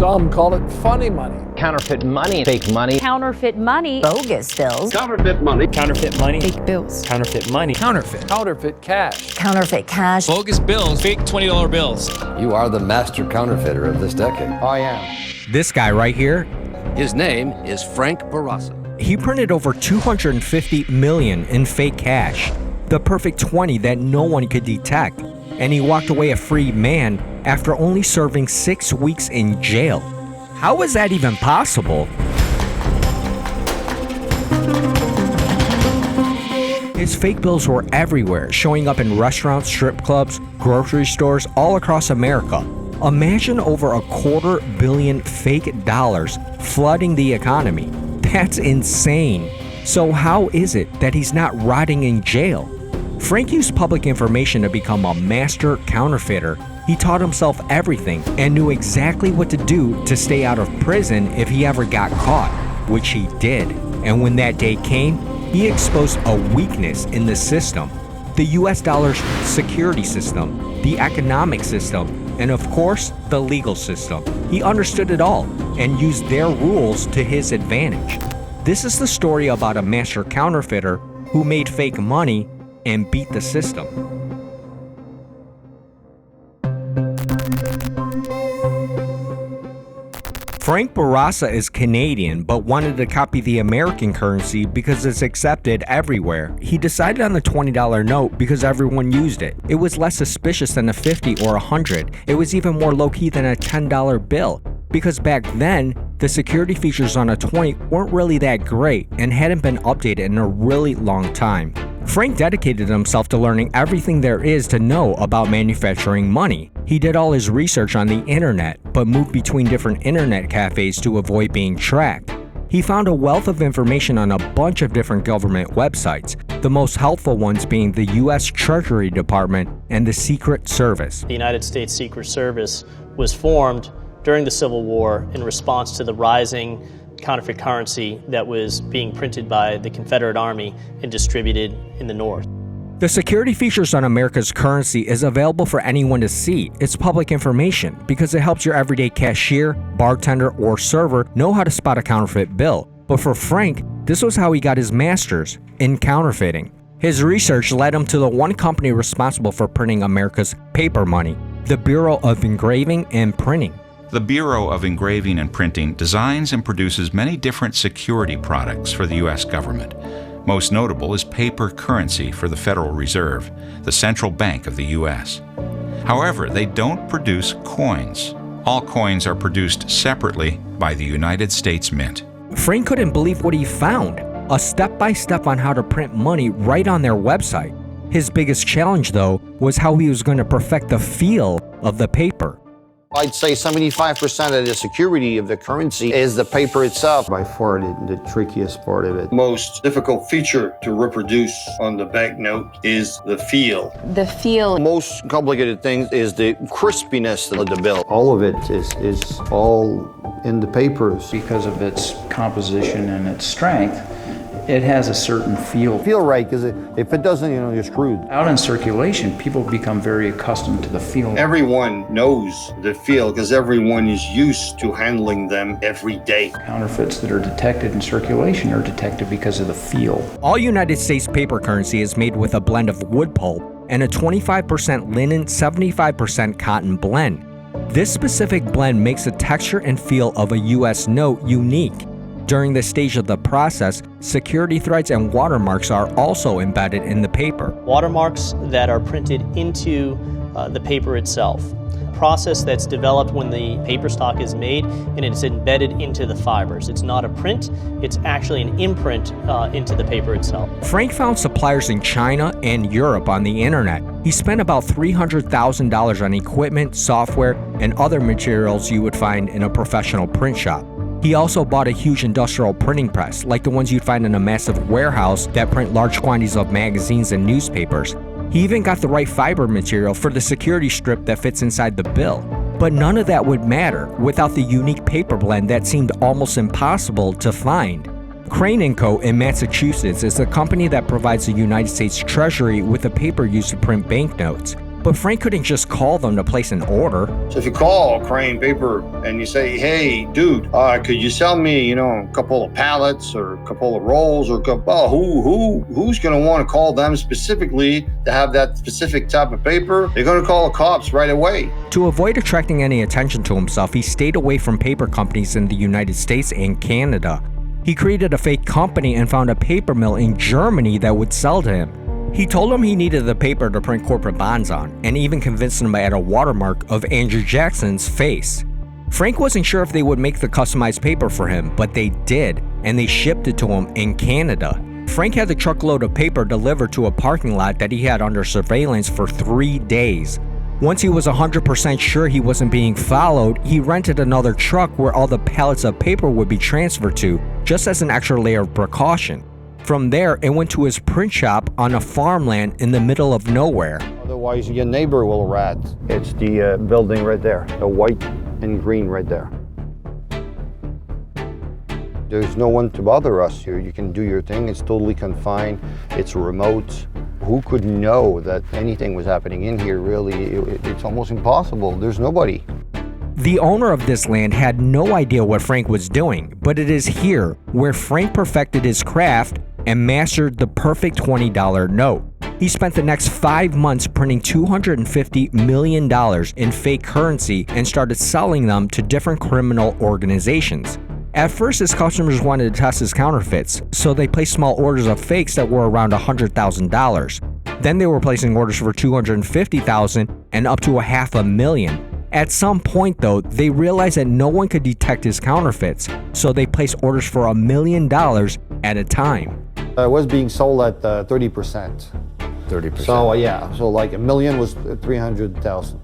Some call it funny money. Counterfeit money, fake money. Counterfeit money. Bogus bills. Counterfeit money. Counterfeit money. Fake bills. Counterfeit money. Counterfeit. Counterfeit cash. Counterfeit cash. Bogus bills. Fake $20 bills. You are the master counterfeiter of this decade. I am. This guy right here, His name is Frank Barassa. he printed over 250 million in fake cash, the perfect 20 that no one could detect, and he walked away a free man after only serving 6 weeks in jail. How is that even possible? His fake bills were everywhere, showing up in restaurants, strip clubs, grocery stores all across America. Imagine over $250 million fake dollars flooding the economy. That's insane. So how is it that he's not rotting in jail? Frank used public information to become a master counterfeiter. He taught himself everything and knew exactly what to do to stay out of prison if he ever got caught, which he did. And when that day came, he exposed a weakness in the system: the US dollar's security system, the economic system, and of course, the legal system. He understood it all and used their rules to his advantage. This is the story about a master counterfeiter who made fake money and beat the system. Frank Barassa is Canadian but wanted to copy the American currency because it's accepted everywhere. He decided on the $20 note because everyone used it. It was less suspicious than a 50 or 100. It was even more low-key than a $10 bill, because back then, the security features on a 20 weren't really that great and hadn't been updated in a really long time. Frank dedicated himself to learning everything there is to know about manufacturing money. He did all his research on the internet, but moved between different internet cafes to avoid being tracked. He found a wealth of information on a bunch of different government websites, the most helpful ones being the US Treasury Department and the Secret Service. The United States Secret Service was formed during the Civil War in response to the rising counterfeit currency that was being printed by the Confederate Army and distributed in the North. The security features on America's currency is available for anyone to see. It's public information because it helps your everyday cashier, bartender, or server know how to spot a counterfeit bill. But for Frank, this was how he got his master's in counterfeiting. His research led him to the one company responsible for printing America's paper money, the Bureau of Engraving and Printing. The Bureau of Engraving and Printing designs and produces many different security products for the U.S. government. Most notable is paper currency for the Federal Reserve, the central bank of the U.S. However, they don't produce coins. All coins are produced separately by the United States Mint. Frank couldn't believe what he found: a step-by-step on how to print money right on their website. His biggest challenge, though, was how he was going to perfect the feel of the paper. I'd say 75% of the security of the currency is the paper itself. By far the trickiest part of it. Most difficult feature to reproduce on the banknote is the feel. The feel. Most complicated thing is the crispiness of the bill. All of it is all in the papers. Because of its composition and its strength, it has a certain feel. Feel right, because if it doesn't, you're screwed. Out in circulation, people become very accustomed to the feel. Everyone knows the feel because everyone is used to handling them every day. Counterfeits that are detected in circulation are detected because of the feel. All United States paper currency is made with a blend of wood pulp and a 25% linen, 75% cotton blend. This specific blend makes the texture and feel of a US note unique. During this stage of the process, security threads and watermarks are also embedded in the paper. Watermarks that are printed into the paper itself. A process that's developed when the paper stock is made and it's embedded into the fibers. It's not a print, it's actually an imprint into the paper itself. Frank found suppliers in China and Europe on the internet. He spent about $300,000 on equipment, software, and other materials you would find in a professional print shop. He also bought a huge industrial printing press, like the ones you'd find in a massive warehouse that print large quantities of magazines and newspapers. He even got the right fiber material for the security strip that fits inside the bill. But none of that would matter without the unique paper blend that seemed almost impossible to find. Crane & Co. in Massachusetts is the company that provides the United States Treasury with the paper used to print banknotes. But Frank couldn't just call them to place an order. So if you call Crane Paper and you say, hey, dude, could you sell me, a couple of pallets or a couple of rolls or who's going to want to call them specifically to have that specific type of paper? They're going to call the cops right away. To avoid attracting any attention to himself, he stayed away from paper companies in the United States and Canada. He created a fake company and found a paper mill in Germany that would sell to him. He told him he needed the paper to print corporate bonds on, and even convinced him to add a watermark of Andrew Jackson's face. Frank wasn't sure if they would make the customized paper for him, but they did, and they shipped it to him in Canada. Frank had the truckload of paper delivered to a parking lot that he had under surveillance for 3 days. Once he was 100% sure he wasn't being followed, he rented another truck where all the pallets of paper would be transferred to, just as an extra layer of precaution. From there, it went to his print shop on a farmland in the middle of nowhere. Otherwise, your neighbor will rat. It's the building right there, the white and green right there. There's no one to bother us here. You can do your thing. It's totally confined. It's remote. Who could know that anything was happening in here, really? It's almost impossible. There's nobody. The owner of this land had no idea what Frank was doing, but it is here where Frank perfected his craft and mastered the perfect $20 note. He spent the next 5 months printing $250 million in fake currency and started selling them to different criminal organizations. At first, his customers wanted to test his counterfeits, so they placed small orders of fakes that were around $100,000. Then they were placing orders for $250,000 and up to $500,000. At some point, though, they realized that no one could detect his counterfeits, so they placed orders for $1 million at a time. It was being sold at 30%. 30%. So like $1 million was 300,000.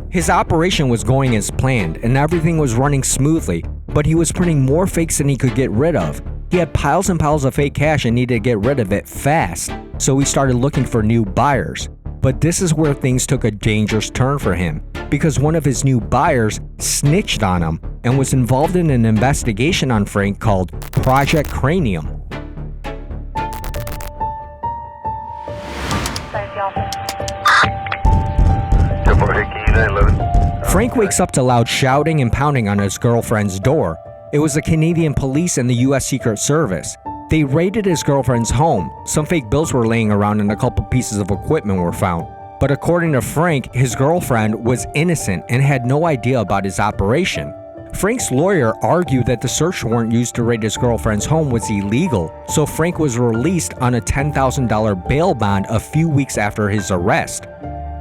His operation was going as planned, and everything was running smoothly, but he was printing more fakes than he could get rid of. He had piles and piles of fake cash and needed to get rid of it fast, so he started looking for new buyers. But this is where things took a dangerous turn for him, because one of his new buyers snitched on him and was involved in an investigation on Frank called Project Cranium. Frank wakes up to loud shouting and pounding on his girlfriend's door. It was the Canadian police and the US Secret Service. They raided his girlfriend's home. Some fake bills were laying around and a couple pieces of equipment were found. But according to Frank, his girlfriend was innocent and had no idea about his operation. Frank's lawyer argued that the search warrant used to raid his girlfriend's home was illegal, so Frank was released on a $10,000 bail bond a few weeks after his arrest.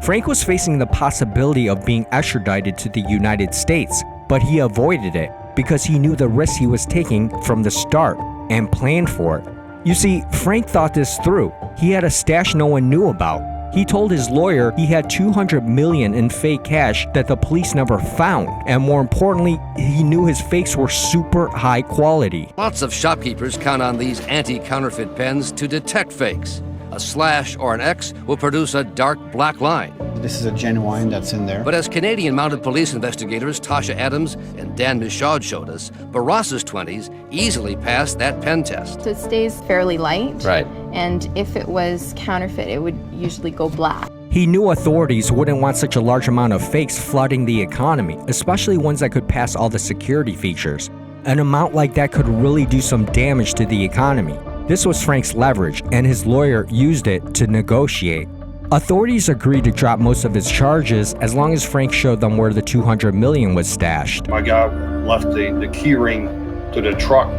Frank was facing the possibility of being extradited to the United States, but he avoided it because he knew the risk he was taking from the start and planned for it. You see, Frank thought this through. He had a stash no one knew about. He told his lawyer he had $200 million in fake cash that the police never found, and more importantly, he knew his fakes were super high quality. Lots of shopkeepers count on these anti-counterfeit pens to detect fakes. A slash or an X will produce a dark black line. This is a genuine that's in there. But as Canadian Mounted Police investigators Tasha Adams and Dan Michaud showed us, Barrasa's 20s easily passed that pen test. So it stays fairly light. Right. And if it was counterfeit, it would usually go black. He knew authorities wouldn't want such a large amount of fakes flooding the economy, especially ones that could pass all the security features. An amount like that could really do some damage to the economy. This was Frank's leverage, and his lawyer used it to negotiate. Authorities agreed to drop most of his charges as long as Frank showed them where the $200 million was stashed. My guy left the key ring to the truck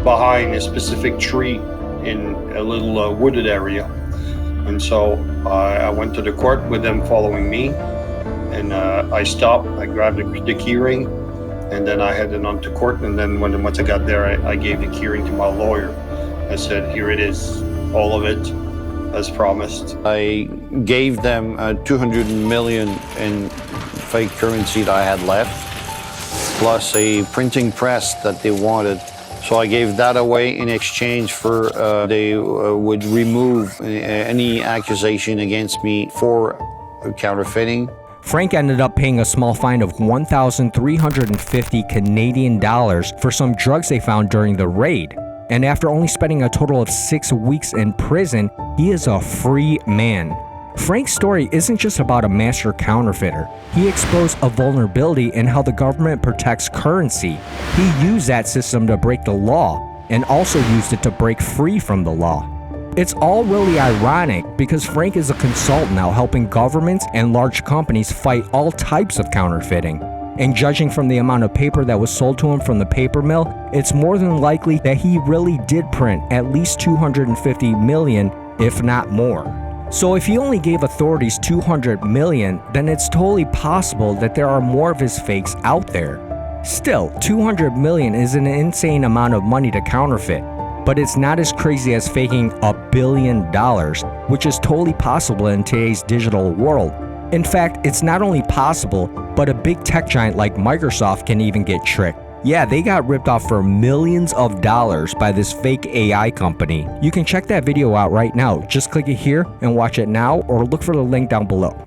behind a specific tree in a little wooded area. And so I went to the court with them following me, and I stopped, I grabbed the key ring, and then I headed on to court. And then once I got there, I gave the key ring to my lawyer. I said, here it is, all of it, as promised. I gave them 200 million in fake currency that I had left, plus a printing press that they wanted. So I gave that away in exchange for they would remove any accusation against me for counterfeiting. Frank ended up paying a small fine of 1,350 Canadian dollars for some drugs they found during the raid. And after only spending a total of 6 weeks in prison, he is a free man. Frank's story isn't just about a master counterfeiter. He exposed a vulnerability in how the government protects currency. He used that system to break the law and also used it to break free from the law. It's all really ironic because Frank is a consultant now helping governments and large companies fight all types of counterfeiting. And judging from the amount of paper that was sold to him from the paper mill, it's more than likely that he really did print at least 250 million, if not more. So if he only gave authorities 200 million, then it's totally possible that there are more of his fakes out there. Still, 200 million is an insane amount of money to counterfeit, but it's not as crazy as faking $1 billion, which is totally possible in today's digital world. In fact, it's not only possible, but a big tech giant like Microsoft can even get tricked. Yeah, they got ripped off for millions of dollars by this fake AI company. You can check that video out right now. Just click it here and watch it now, or look for the link down below.